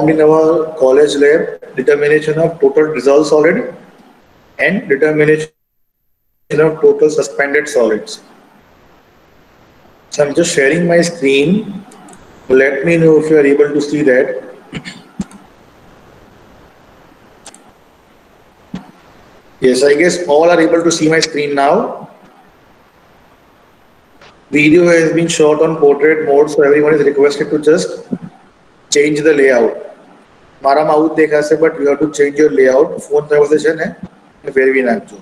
in our college lab, determination of total dissolved solid and determination of total suspended solids. So I'm just sharing my screen. Let me know if you are able to see that. Yes, I guess all are able to see my screen now. Video has been shot on portrait mode, so everyone is requested to just change the layout. મારા આવું જ દેખાશે, but you have to change your layout. Phone તરફ છે ને ફેરવી નાખજો.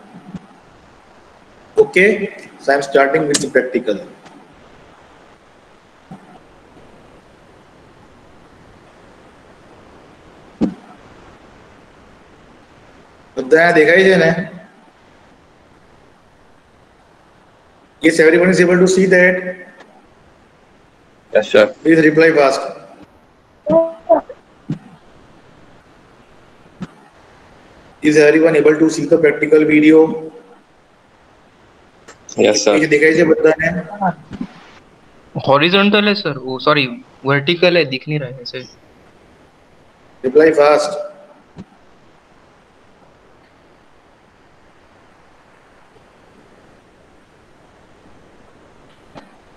Okay, so I'm starting with the practical. બધા દેખાય છે ને? Yes, everyone is able to see that. Yes, sir. Please reply fast. Is everyone able to see the practical video? Yes, sir. ये दिखाई दे बताने. हॉरिजॉन्टल है सर, वो sorry vertical है, दिख नहीं रहा है ऐसे. Reply fast.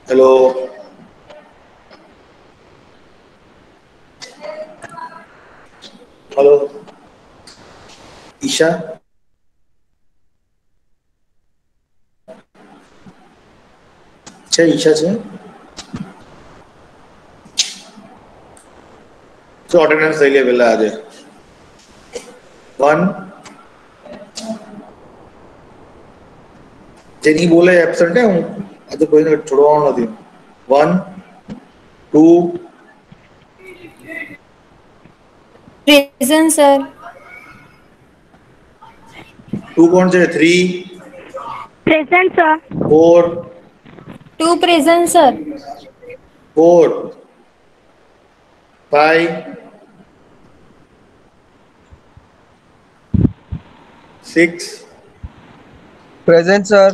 Hello. Hello. Isha. છે ઈશા છે? શું અટેન્ડન્સ થઈ લે પહેલા આજે? 1 જે નહીં બોલે એબસન્ટ હે, હું આજે કોઈને છોડવાનો નથી. 1 2 Present, sir. 2 કોણ છે? 3 Present, sir. 4 Two present, sir. 4 5 6 Present, sir.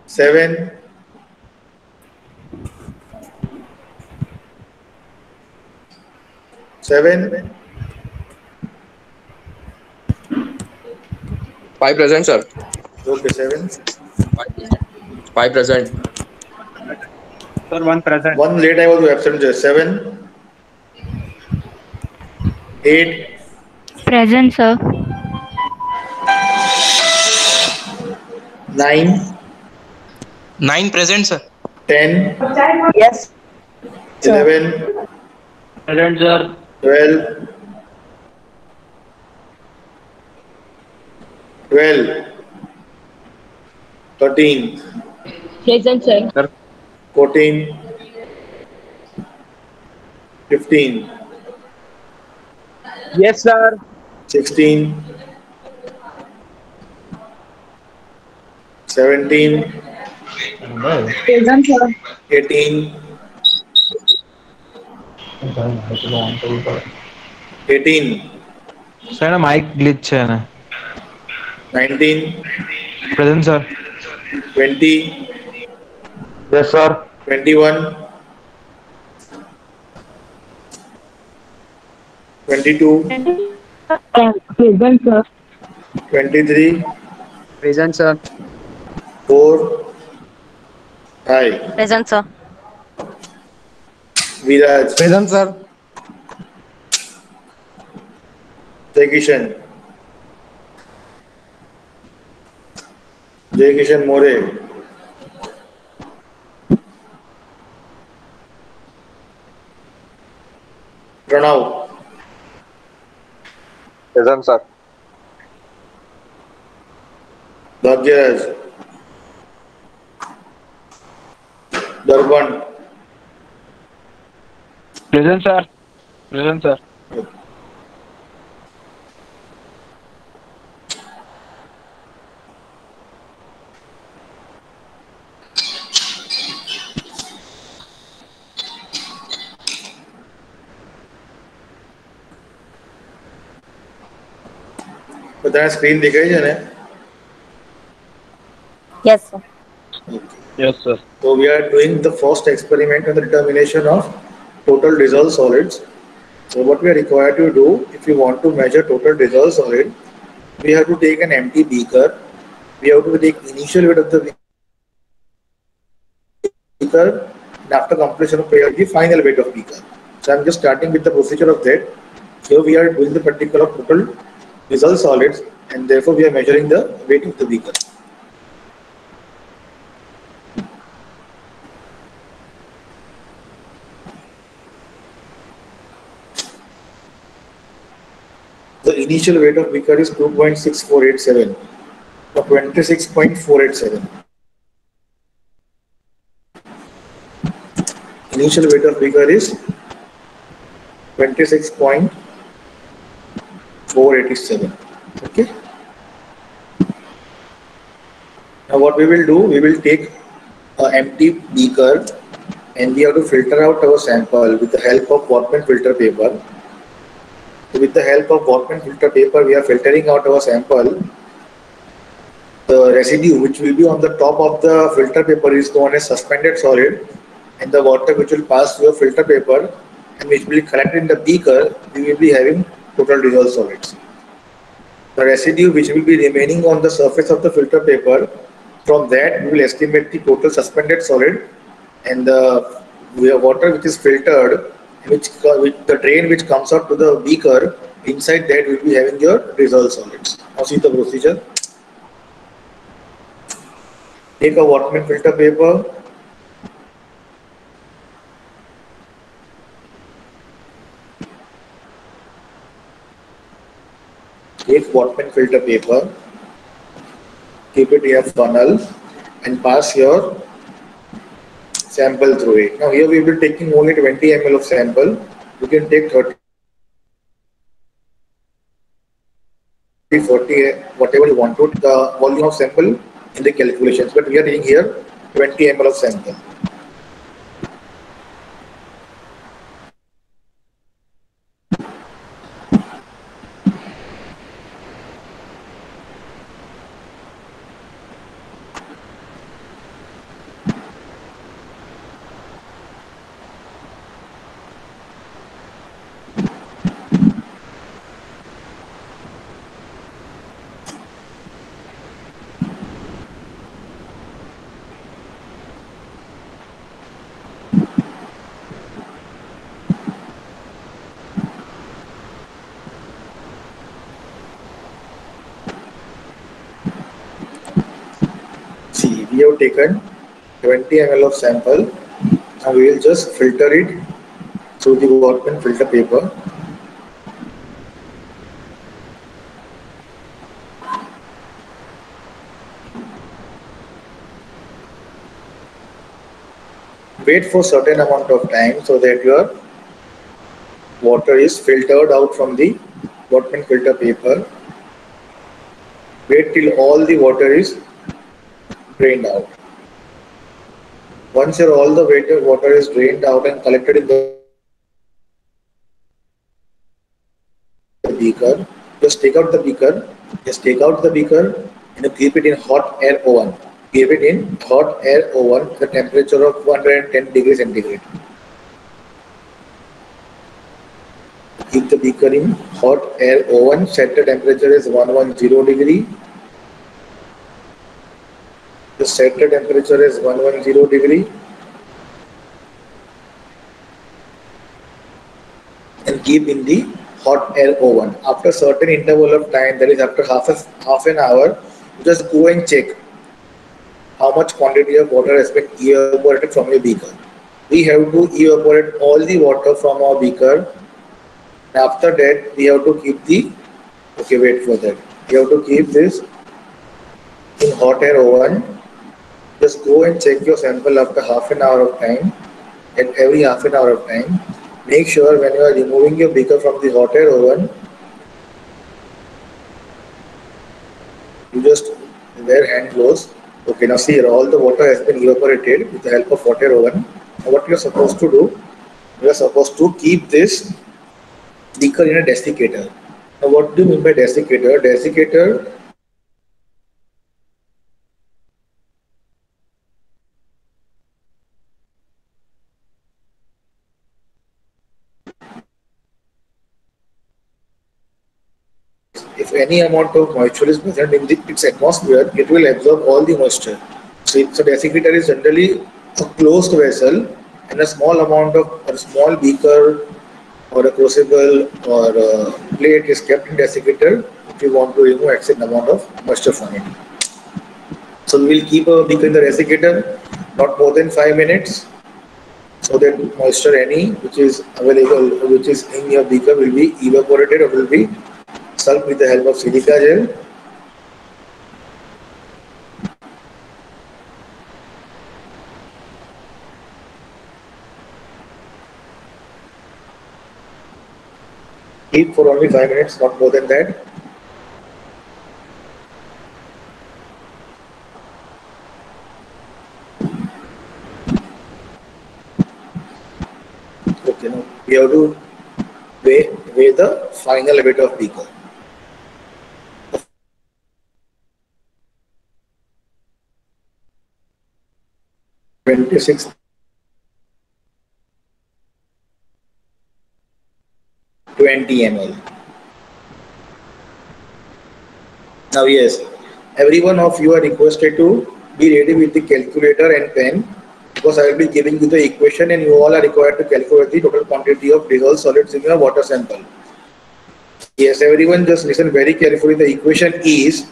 7 7 5 present, sir. Okay, 7 5 present. Sir, one present. 1 late I was absent. 7 8 Present, sir. 9 9 present sir. 10 Yes. 11 Present, sir. 12 12 13 Present, sir. 14 15 Yes, sir. 16 17 Present, sir. 18 18 sir ना mic glitch છે ને 19 present sir 20 yes sir 21 22 Present, sir. 23 Present, sir. 4 5 Present, sir. Viraj Present, sir. Jai Kishan More Pranav Present, sir. Bhagyaraj Darban present sir present sir બધાને screen દેખાય છે ને? Yes, sir. Yes sir So we are doing the first experiment on the determination of total dissolved solids. So what we are required to do, if you want to measure total dissolved solid, we have to take an empty beaker. We have to take initial weight of the beaker, and after completion of prayer, the final weight of beaker. So I'm just starting with the procedure of that. Here we are doing the particular total dissolved solids, and therefore we are measuring the weight of the beaker. The initial weight of beaker is 2.6487 or 26.487. Initial weight of beaker is 26.487. Okay. Now what we will do, we will take an empty beaker and we have to filter out our sample with the help of Workman filter paper. So with the help of Workman filter paper, we are filtering out our sample. The residue which will be on the top of the filter paper is known as suspended solid, and the water which will pass through a filter paper and which will be collected in the beaker, we will be having total dissolved solids. The residue which will be remaining on the surface of the filter paper, from that we will estimate the total suspended solid, and the water which is filtered, which the drain which comes out to the beaker, inside that we will be having your dissolved solids. Now see the procedure. Take a Workman filter paper, take Workman filter paper, keep it in a funnel and pass your sample through it. Now here we will be taking only 20 ml of sample. You can take 30, 40, whatever you want to, the volume of sample in the calculations, but we are taking here 20 ml of sample. See, we have taken 20 ml of sample. Now we will just filter it through the Workman filter paper. Wait for certain amount of time so that your water is filtered out from the Workman filter paper. Wait till all the water is drained out. Once all the water is drained out and collected in the beaker, just take out the beaker. Just take out the beaker and keep it in hot air oven. Keep it in hot air oven at the temperature of 110 degrees centigrade. Keep the beaker in hot air oven. Set the temperature is 110 degree. The set the temperature is 110 degree. And keep in the hot air oven. After certain interval of time, that is after half an hour, just go and check how much quantity of water has been evaporated from your beaker. We have to evaporate all the water from our beaker. After that, we have to keep the, okay, wait for that. We have to keep this in hot air oven. Just go and check your sample after half an hour of time. At every half an hour of time, make sure when you are removing your beaker from the hot air oven, you just wear hand gloves. Okay, now see here, all the water has been evaporated with the help of hot air oven. Now what you are supposed to do, you are supposed to keep this beaker in a desiccator. Now what do you mean by desiccator? Desiccator if any amount of moisture is present in its atmosphere, it will absorb all the moisture. So desiccator is generally a closed vessel, and a small amount of a small beaker or a crucible or a plate is kept in desiccator if you want to remove excess amount of moisture from it. So we will keep a beaker in the desiccator not more than 5 minutes, so that moisture any which is available, which is in your beaker, will be evaporated or will be sucked with the help of silica gel. Keep for only 5 minutes, not more than that. Okay, now we have to weigh the final weight of beaker. 26 20 ml. Now yes, every one of you are requested to be ready with the calculator and pen, because I will be giving you the equation and you all are required to calculate the total quantity of dissolved solids in your water sample. Yes, everyone just listen very carefully. The equation is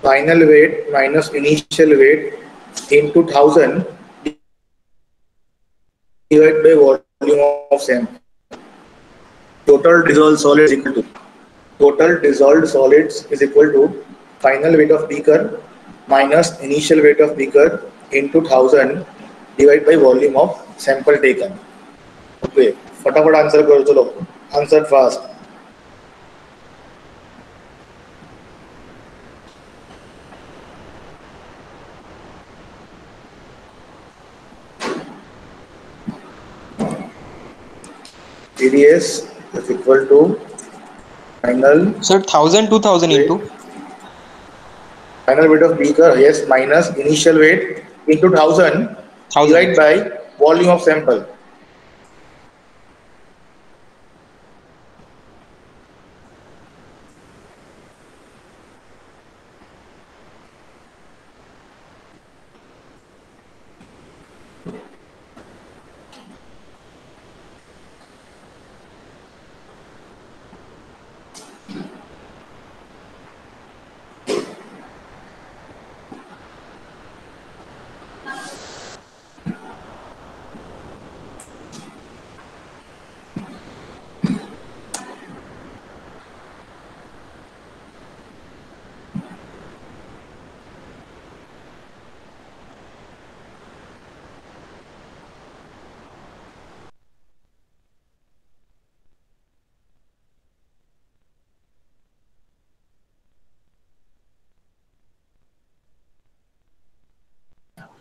final weight minus initial weight into 1000 divided by volume of sample. Total dissolved solids is equal to final weight of beaker minus initial weight of beaker into 1000 divided by volume of sample taken. Okay, फटाफट answer करो, चलो answer fast. TDS is equal to final. Sir, 1000, 2000 weight, into final weight of beaker, yes, minus initial weight into 1000 divided by volume of sample.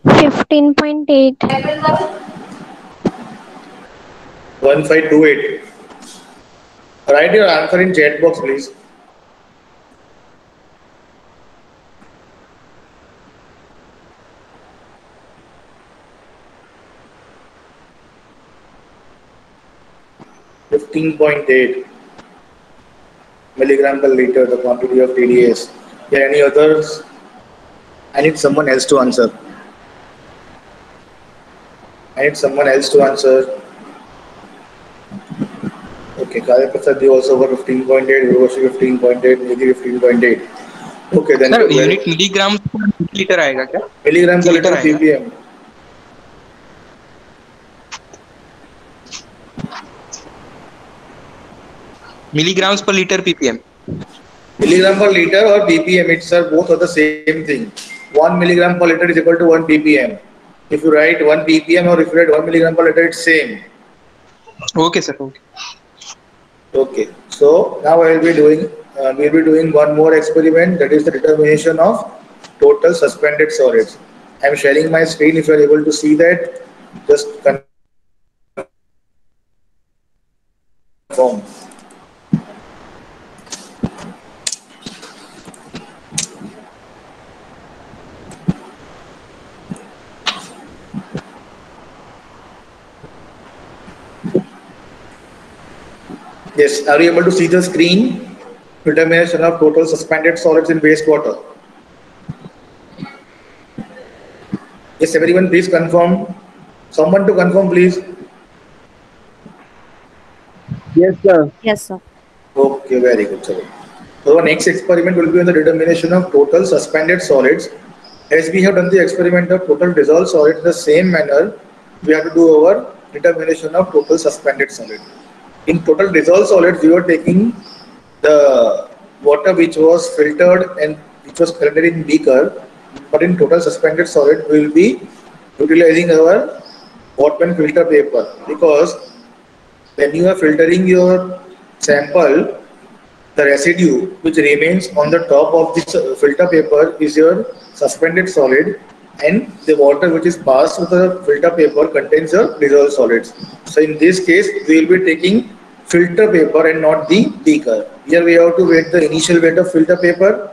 $15.8. 1528. Write your answer in chat box, please. $15.8 milligram per liter, the quantity of TDS. Yeah, any others? I need someone else to answer. Okay, Kale Prasad, you also over 15.8, Viroshi 15.8, maybe 15.8. Okay, then. Sir, unit milligrams per liter आएगा क्या? Milligram per liter ppm. Milligrams per liter ppm. Milligram per liter or ppm, it's both are the same thing. 1 milligram per liter is equal to 1 ppm. If you write 1 ppm or if you write 1 milligram per liter, it's same. Okay, sir. Okay. Okay. So now I will be doing we'll be doing one more experiment, that is the determination of total suspended solids. I am sharing my screen. If you are able to see that, just confirm. Yes, are you able to see the screen? determination of total suspended solids in wastewater. Yes, everyone, please confirm. Someone to confirm, please. Yes, sir. Yes, sir. Okay, very good, sir. So our next experiment will be on the determination of total suspended solids. As we have done the experiment of total dissolved solid in the same manner, we have to do our determination of total suspended solid. In total dissolved solids, we were taking the water which was filtered and which was collected in beaker, but in total suspended solid, we will be utilizing our Whatman filter paper, because when you are filtering your sample, the residue which remains on the top of this filter paper is your suspended solid, and the water which is passed through the filter paper contains your dissolved solids. So in this case, we will be taking filter paper and not the beaker. Here we have to weight the initial weight of filter paper,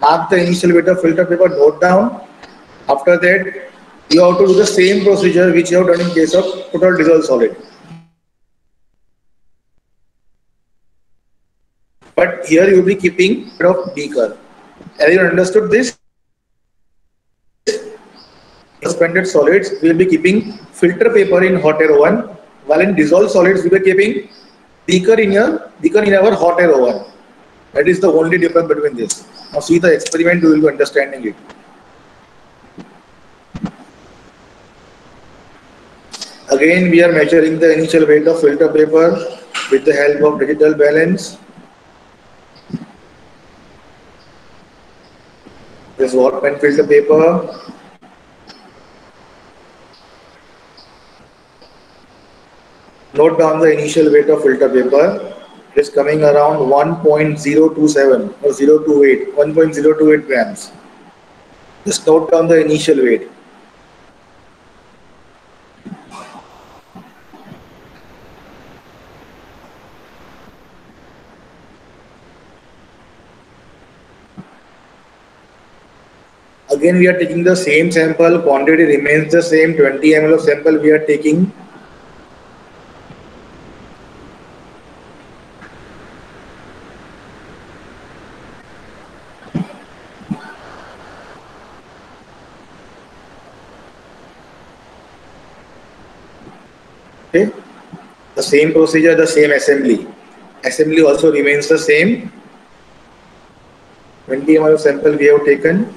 mark the initial weight of filter paper, note down. After that, you have to do the same procedure which you have done in case of total dissolved solid. But here you will be keeping of beaker. Have you understood this? Suspended solids, we will be keeping filter paper in hot air oven, while in dissolved solids we will be keeping beaker in our hot air oven. That is the only difference between this. Now see the experiment, you will be understanding it. Again, we are measuring the initial weight of filter paper with the help of digital balance. This is Whatman filter paper. Note down the initial weight of filter paper. It is coming around 1.027 or 028, 1.028 grams. Just note down the initial weight. Again, we are taking the same sample, quantity remains the same, 20 ml of sample we are taking. Okay, the same procedure, the same assembly. Assembly also remains the same. 20 ml of sample we have taken.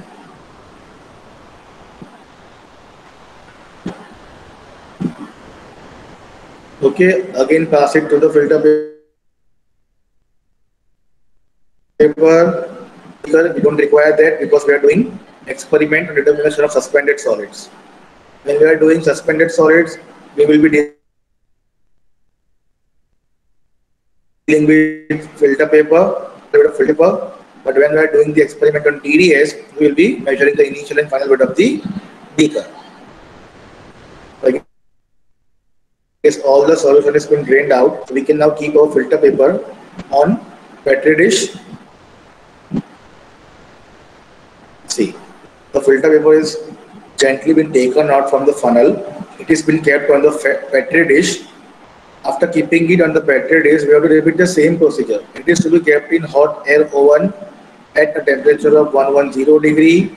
Okay, again pass it to the filter paper. We don't require that because we are doing experiment on determination of suspended solids. When we are doing suspended solids, we will be dealing with filter paper, but when we are doing the experiment on TDS, we will be measuring the initial and final weight of the beaker. Yes, all the solution has been drained out. So we can now keep our filter paper on petri dish. See, the filter paper is gently been taken out from the funnel. It has been kept on the petri dish. After keeping it on the petri dish, we have to repeat the same procedure. It is to be kept in hot air oven at a temperature of 110 degree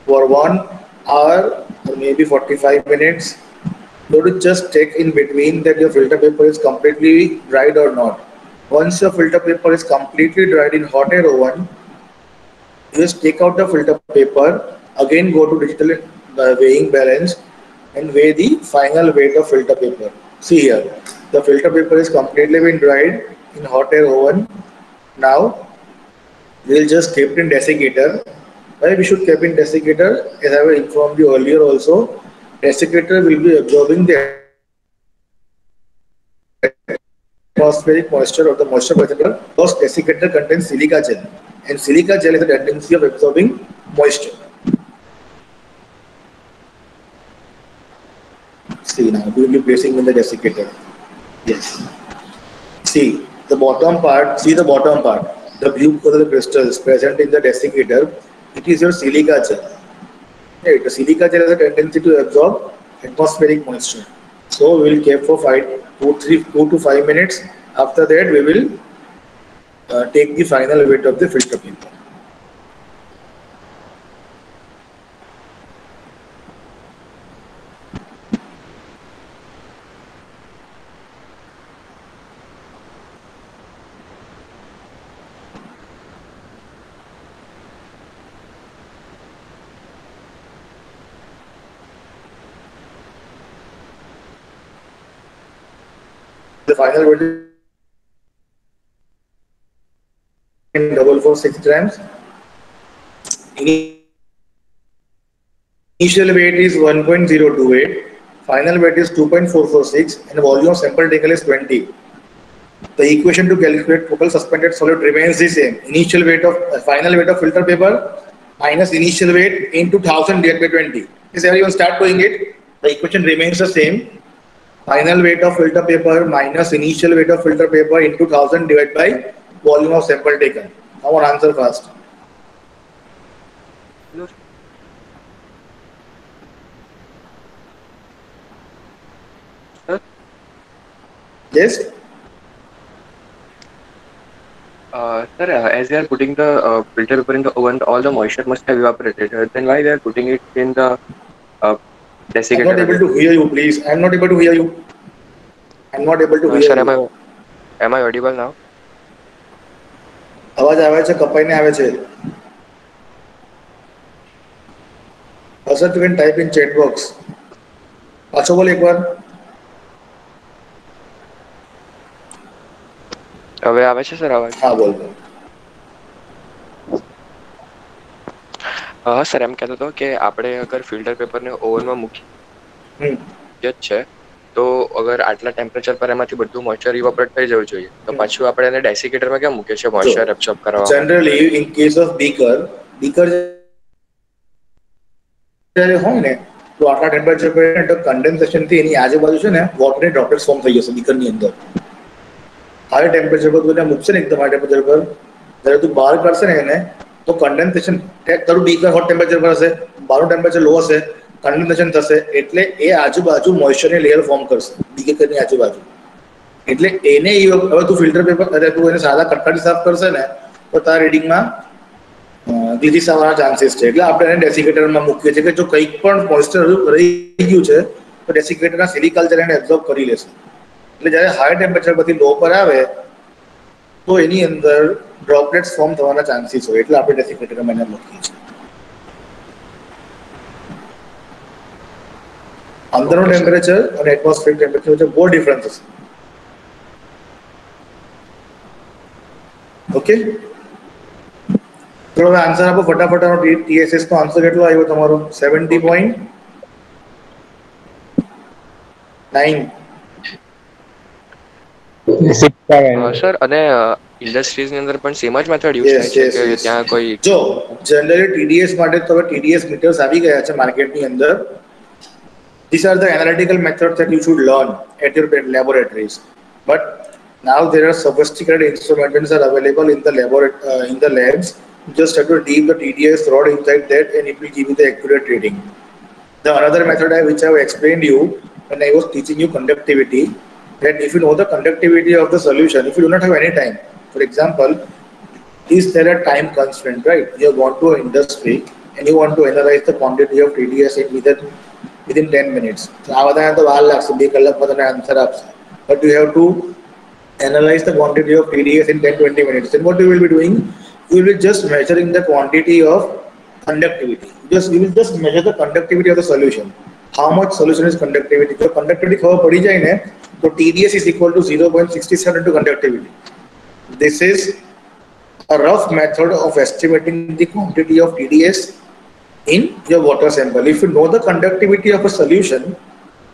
for 1 hour or maybe 45 minutes. You have to just check in between that your filter paper is completely dried or not. Once your filter paper is completely dried in hot air oven, you just take out the filter paper, again go to digital weighing balance and weigh the final weight of filter paper. See here, the filter paper is completely been dried in hot air oven. Now, we will just keep it in desiccator. Why we should keep in desiccator? As I have informed you earlier also, desiccator will be absorbing the atmospheric moisture or the moisture present. Because desiccator contains silica gel, and silica gel has a tendency of absorbing moisture. See now, we will be placing in the desiccator. Yes. See the bottom part. See the bottom part. The blue color crystals present in the desiccator. It is your silica gel. Right, the silica gel has a tendency to absorb atmospheric moisture. So we will keep for 2 to 5 minutes. After that, we will take the final weight of the filter paper. The final weight in 446 grams. Initial weight is 1.028, final weight is 2.446, and the volume of sample taken is 20. The equation to calculate total suspended solid remains the same. Initial weight of final weight of filter paper minus initial weight into 1000 divided by 20. Is everyone start doing it? The equation remains the same. Final weight of filter paper minus initial weight of filter paper into 1000 divided by volume of sample taken. Now one answer first. Yes? Sir, as they are putting the filter paper in the oven, all the moisture must have evaporated. Then why they are putting it in the desiccator? I'm not able to hear you, please. I'm not able to hear you. I'm not able to hear sir, you. am I audible now? અવાજ આવે છે, કપાઈને આવે છે. Asad, you can type in chat box. પાછો બોલ એકવાર. હવે આવે છે સર અવાજ? હા બોલ. હા સર, એમ કહેતો હતો કે આપણે અગર ફિલ્ટર પેપરને ઓવનમાં મૂકીએ જ છે તો અગર આટલા ટેમ્પરેચર પર એમાંથી બધું મોઇસ્ચર ઇવોપરેટ થઈ જવું જોઈએ તો પાછું આપણે એને ડેસિકેટરમાં કેમ મૂકીએ છીએ મોઇસ્ચર એબ્સોર્બ કરવા? Generally in case of beaker જ્યારે હોય ને તો આટલા ટેમ્પરેચર પર તો કન્ડેન્સેશન થી એની આજુબાજુ છે ને વોટરની ડ્રોપલેટ્સ ફોર્મ થઈ જશે બીકરની અંદર. હાઈ ટેમ્પરેચર પર તું એને મૂકશે ને એકદમ હાઈ ટેમ્પરેચર પર જ્યારે તું બહાર કરશે ને એને તો કન્ડેન્સેશન તારું બીકર હોટ ટેમ્પરેચર પર હશે, બહારનું ટેમ્પરેચર લો હશે, કન્ડેન્સેશન થશે એટલે એ આજુબાજુ મોઇસ્ચરની લેયર ફોર્મ કરશે બીકરની આજુબાજુ. એટલે એને હવે તું ફિલ્ટર પેપર તું એને સાદા કટકાથી સાફ કરશે ને તો તારા રીડિંગમાં ગ્લિચિસ આવવાના ચાન્સીસ છે. એટલે આપણે એને ડેસિકેટરમાં મૂકીએ છીએ કે જો કંઈક પણ મોઇસ્ચર રહી ગયું છે તો ડેસિકેટરના સિલિકલ્ચર એને એબ્ઝોર્બ કરી લેશે. એટલે જ્યારે હાઈ ટેમ્પરેચર પરથી લો પર આવે તો એની અંદર ડ્રોપલેટ્સ ફોર્મ થવાના ચાન્સીસ હોય એટલે આપણે ડેસિકેટરમાં એને મૂકીએ છીએ. અંદરનું ટેમ્પરેચર અને એટમોસ્ફિયરિક ટેમ્પરેચર વચ્ચે બહુ ડિફરન્સ હશે. ઓકે, તો હવે આન્સર આપો ફટાફટ. TSS નો આન્સર કેટલો આવ્યો તમારો? 70.9. સર, અને ઇન્ડસ્ટ્રીઝની અંદર પણ સેમ જ મેથડ યુઝ થાય છે કે ત્યાં કોઈ? જો જનરલી TDS માટે તો હવે TDS મીટર્સ આવી ગયા છે માર્કેટની અંદર. These are the analytical methods that you should learn at your laboratories. But now there are sophisticated instruments are available in the labs. You just have to deep the TDS rod inside that and it will give you the accurate reading. The another method which I have explained you when I was teaching you conductivity, that if you know the conductivity of the solution, if you do not have any time, for example, is there a time constraint, right? You have gone to an industry and you want to analyze the quantity of TDS within 10 minutes. So, but you have to analyze the quantity of TDS in 10-20 minutes. Then what you will be doing? You will be just measuring the quantity of conductivity. You will just measure the conductivity of the solution. How much solution is conductivity? So conductivity खबर पड़ी जाए ना, तो TDS is equal to 0.67 into conductivity. This is a rough method of estimating the quantity of TDS in your water sample. If you know the conductivity of a solution,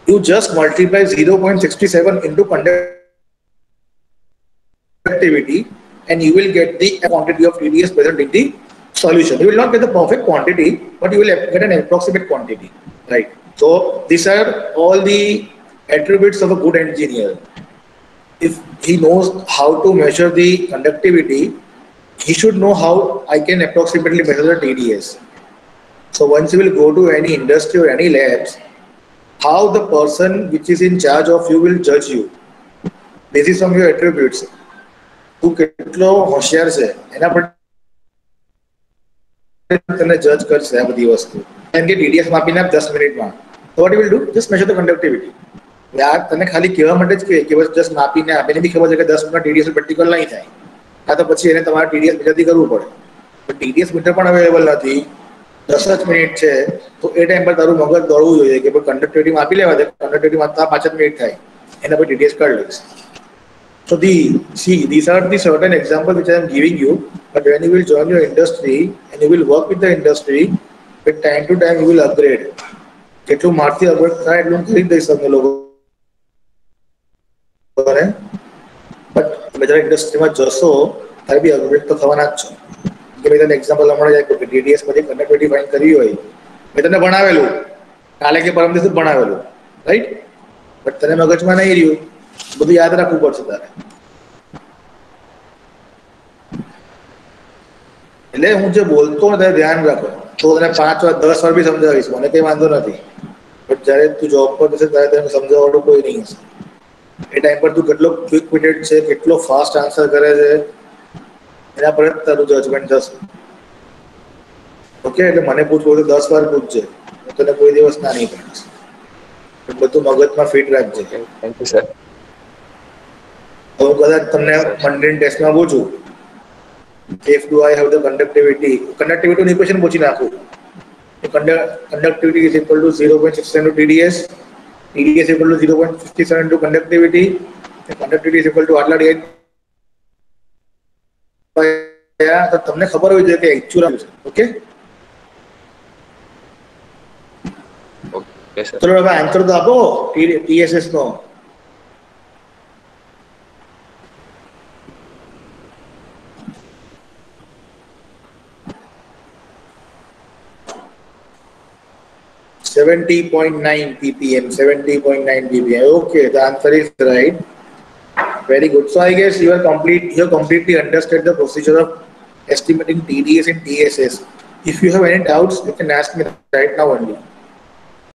you just multiply 0.67 into conductivity and you will get the quantity of TDS present in the solution. You will not get the perfect quantity, but you will get an approximate quantity, right? So these are all the attributes of a good engineer. If he knows how to measure the conductivity, he should know how I can approximately measure the TDS. So once you will go to any industry or any labs, how the person which is in charge of you will judge you basis on your attributes. તું કેટલો હોશિયાર છે એના પર તને જજ કરશે આ બધી વસ્તુ. કેમ કે TDS માપીને 10 મિનિટમાં તો what will do just major the conductivity. યાર તને ખાલી કહેવા માટે જ કે બસ જસ્ટ માપીને આપીને બી ખબર છે કે 10 મિનિટ TDS પ્રેક્ટિકલ નહીં થાય. હા તો પછી એને તમારે TDS મીટરથી કરવું પડે. પણ TDS મીટર પણ અવેલેબલ નથી, 10 જ મિનિટ છે, તો એ ટાઈમ પર તારું મગજ દોડવું જોઈએ કે ભાઈ કન્ડક્ટિવિટી માપી લેવા દે, કન્ડક્ટિવિટી માપતા 5 જ મિનિટ થાય, એના પર TDS કરી લઈશ. So these are the certain examples which I am giving you. But when you will join your industry and you will work with the industry, with time to time you will upgrade. જેટલું મારથી upgrade થાય એટલું કરી દઈશ તમને લોકો. But તમે જ્યારે ઇન્ડસ્ટ્રીમાં જશો ત્યારે બી અપગ્રેડ તો થવાના જ છો. કે ભાઈ તને એક્ઝામ્પલ હમણાં જ આપ્યું કે TDS માંથી કન્ડક્ટિવિટી ફાઇન કરવી હોય, મેં તને ભણાવેલું કાલે કે પરમ દિવસે ભણાવેલું, રાઈટ? બટ તને મગજમાં નહીં રહ્યું, બધું યાદ રાખવું પડશે તારે. એટલે હું જે બોલતો ને ત્યારે ધ્યાન રાખો, તો તને 5 વાર 10 વાર બી સમજાવીશ, મને કઈ વાંધો નથી. બટ જ્યારે તું જોબ પર જશે ત્યારે તને સમજાવવાનું કોઈ નહીં હશે. એ ટાઈમ પર તું કેટલો ક્વિક વિટેડ છે, કેટલો ફાસ્ટ આન્સર કરે છે, એના પર જ તારું જજમેન્ટ થશે. ઓકે, એટલે મને પૂછવું તો 10 વાર પૂછજે, હું તને કોઈ દિવસ ના નહીં પાડીશ. બધું મગજમાં ફિટ રાખજે. Thank you sir. હું કદાચ તમને મંડેન ટેસ્ટમાં પૂછું if do I have the conductivity નું ઇક્વેશન પૂછી નાખું. Conductivity is equal to 0.67 TDS, TDS equal to 0.57 to conductivity, and conductivity is equal to આટલા ડિવાઇડ તો તમને ખબર હોવી જોઈએ કે એકચ્યુઅલ છે. Okay okay sir. ચલો હવે આન્સર તો આપો TSS no. .9 ppm, 70.9 ppm. Okay, the answer is right. Very good. So I guess you have completely understood the procedure of estimating TDS and TSS. If you have any doubts, you can ask me right now only.